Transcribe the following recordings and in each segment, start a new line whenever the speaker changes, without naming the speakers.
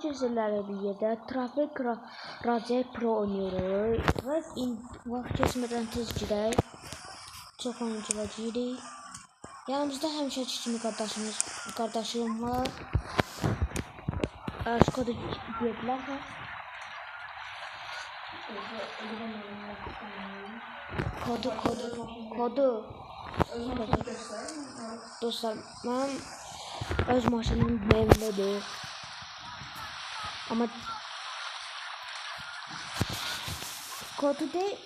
bugün sizlerle birlikte Trafik Racer Pro oynuyoruz ve vaxt geçmeden tez gidelim. Çok oyuncular gidiyor. Yanımızda həmişəki kimi kardeşim var. Kodu girdiler. Kodu. Dostlar, ben öz maşınım BMW'dir. Ama kodu değil.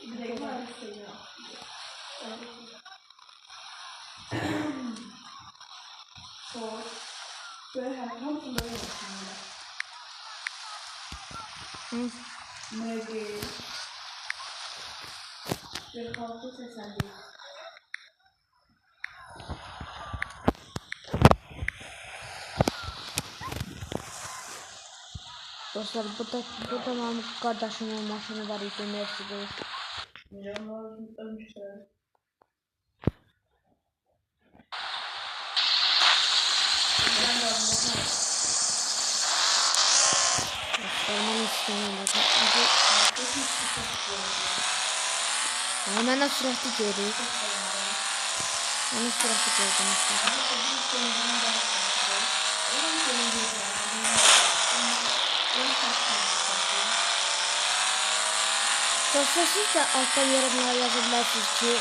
Dostlar, burada benim kardeşimin maşını var idi, Mercedes. Hemen de sürekli geri. Onu sürekli gördüm. Dostlar, siz de altta yorumlara yazabilirsiniz ki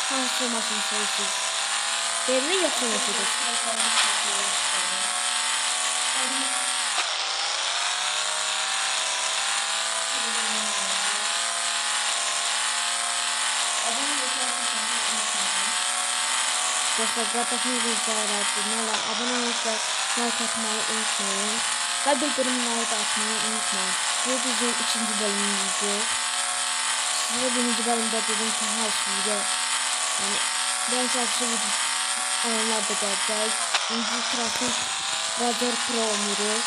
hangi maşını seviyorsunuz. Belli yoksa Mercedes. Dostlar, kardeşiniz izleyerek abone olup da like atmayı unutmayın. Ve bildirimleri de atmayı unutmayın. Bu bizim 2. bölümümüzdür. Size 1. bölümde dedim ki her şeyde yani ben sadece oyunlarda geleceğiz. Şimdi Trafik Racer Pro oynuyoruz.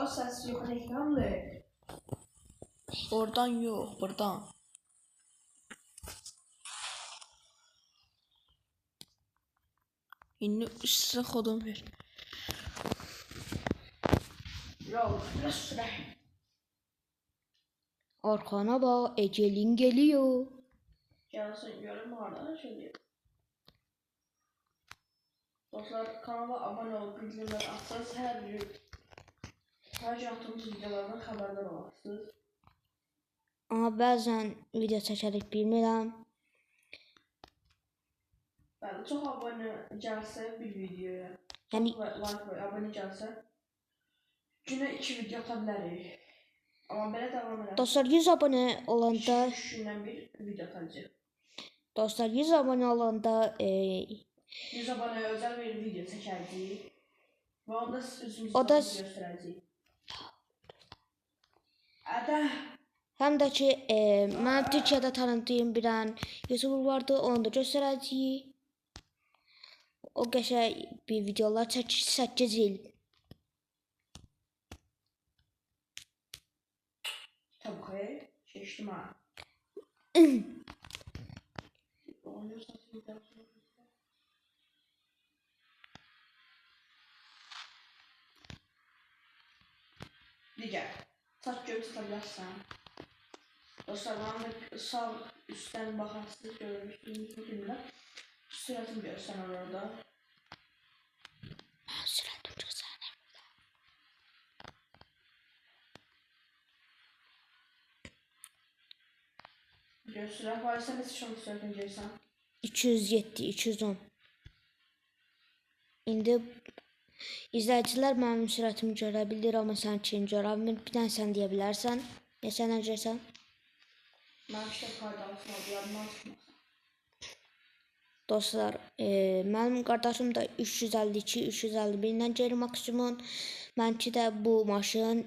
O ses yok reklamlı.
Oradan yok, buradan. Yine size kodum ver.
Yok, süre.
Arkana bak, Ecelin geliyor.
Gelsin görün orada şöyle. Dostlar, kanala abone olup bildirimleri atsanız her gün attığımız videolardan haberdar olacaksınız.
Ama bazen video çəkərik, bilmirəm.
Ben çok abone gelse bir videoya,
Yani
like ve abone gelse güne 2 video atabiliriz. Ama böyle devam eder.
dostlar 100 abone olanda
3 günden bir video atacağım.
dostlar 100 abone olanda
100 aboneye özel bir video çekeceğiz. Ve onda üzümüzü
O da
göstereceğiz. Ada.
həm də ki mənim Türkiyədə tanıdığım bir dənə YouTuber vardı, onu da göstərəcəyik. O qəşəng bir videolar çəkir 8 il.
Tabii ki. Geçtim ha. Diğer. Saç göğü tutabilirsen. Dostlar, bana sağ üstten bakarsınız görmüştüğünüz bu filmde. Süratimi gösteren orada.
Sürətim göstərəm.
Sürat var ise nasıl çok süratini görsen.
207, 210. İndi izləyicilər mənim sürətimi görə bilir, amma sən kim görə bilmir. Bir dənə sən deyə bilərsən. Ya sən nə görsən?
Ben işte kaydansın oldu, yanından çıkmasın.
Dostlar, mənim qardaşım da 352, 351-dən geri maksimum. Mənki də bu maşın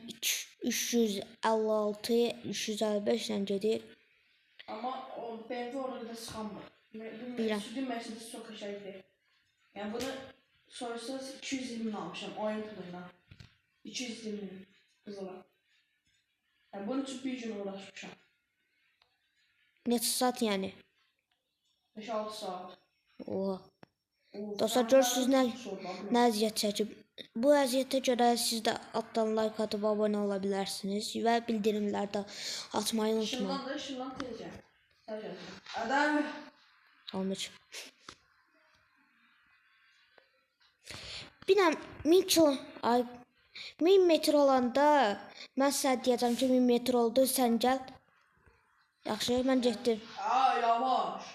356, 355-lə gedir.
Ama o BMW orada da sıkanmır.
Bilirəm.
Sürdüğüm Mercedes çok aşağıydı. Yani bunu sorsanız 220 almışım oyun puluyla. 220 kızıla. Yani bunun için bir gün uğraşmışım.
Neçə saat yəni?
5-6 saat.
Oha.
Oo,
Dostlar
sən
görürsünüz nə,
nədən sorma,
nə əziyyət çəkib. Bu əziyyətə görə siz də altdan like atıb abunə ola bilərsiniz və bildirimləri də atmayı unutmayın.
Işınlan da, ışınlan tezcə. Tezcə. Adam.
Olmuş. Bir də 1000 metr olanda mən sənə deyəcəm ki 1000 metr oldu, sən gəl. Yaxşı, mən getdim.
Aa, yavaş.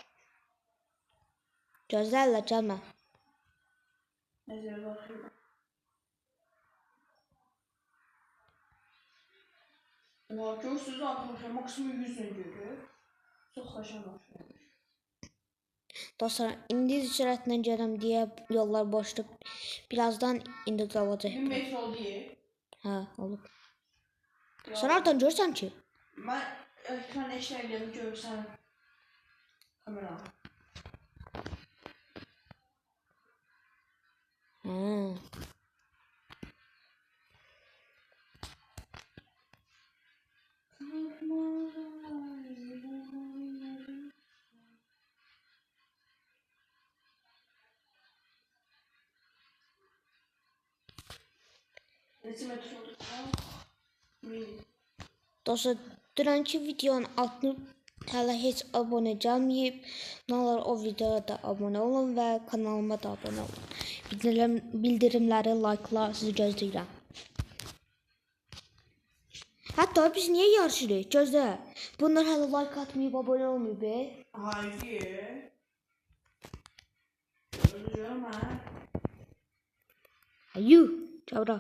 Gözlərlə gəlmə.
Nəzərə baxıyorum. Oha, görürsünüz arkadaşlar, maksimum 100 görür. Çox xaşan başlamış.
Dostlar, indi sürətlə gələm deyə yollar boşdur. Birazdan indi qalacaq.
1000 metr oldu ye.
Hə, olub. Sən hardan görsən ki?
Mən ekran eşlərimi görürsən kameram. Neçə metr oldu?
Dostlar, dünənki videonun altını hələ heç abunə gəlməyib. Nə olar o videoya da abunə olun və kanalıma da abunə olun. Bildirimləri, like'lar sizi gözləyirəm. Hətta biz niyə yarışırıq? Gözlə. Bunlar hələ like atmayıb, abunə olmayıb.
Hayır. Görürüm ha.
Yuh, çabra.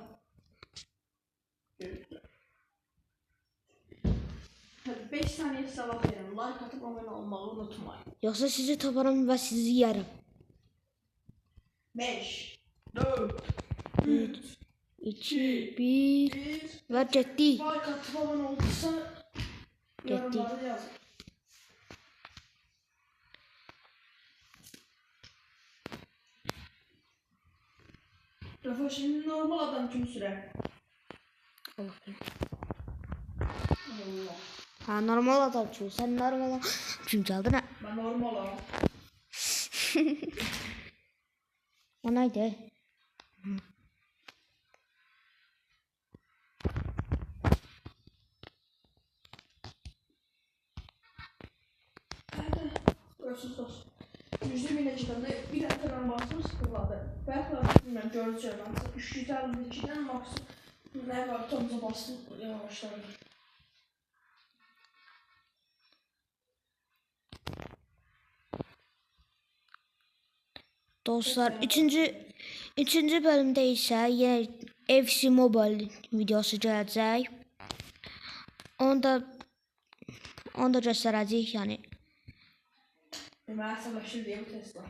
5 saniye sabah verin. Like atıp abone olmayı unutmayın.
Yoxsa sizi taparım və sizi yeyərəm.
5, 4,
3, 2, 1 və getdik.
like atıp abone olduysa yorumlarda yazın. Rafa şimdi normal adam kim sürer?
Allah bilir.
Allah.
Ha, normal adam çünkü. Sen normal adam çünkü aldın ha.
Ben normalim.
O neydi?
Görürsünüz dostum. %1000'e çıkanda bir dakika ben bastım sıfırladı. Belki de bilmem göreceğim. 352'den maksimum ne var tamıza bastım yavaşladı.
Dostlar, üçüncü bölümde ise yine FC Mobile videosu gələcək. Onu da göstərəcəyik yəni.
Ben savaşır diye bir Tesla.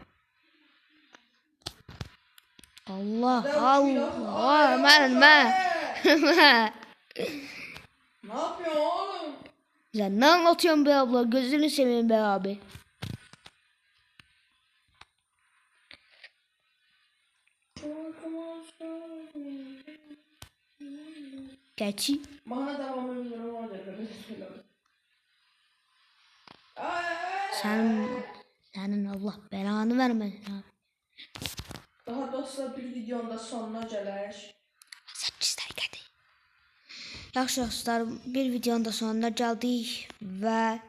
Allah Allah mən.
Ne yapıyorsun oğlum?
Sen ne anlatıyorsun be abla? Gözünü seveyim be abi. Geçi.
Bana devamlı bilmiyorum orada yapıyorum.
Senin Allah belanı vermesin abi.
Daha dostlar bir videonun da sonuna gələr.
8 dəqiqədir. Yaxşı dostlar, bir videonun da sonuna gəldik və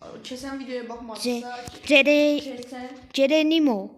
Keçən videoya baxmadınızsa,
Gerenimo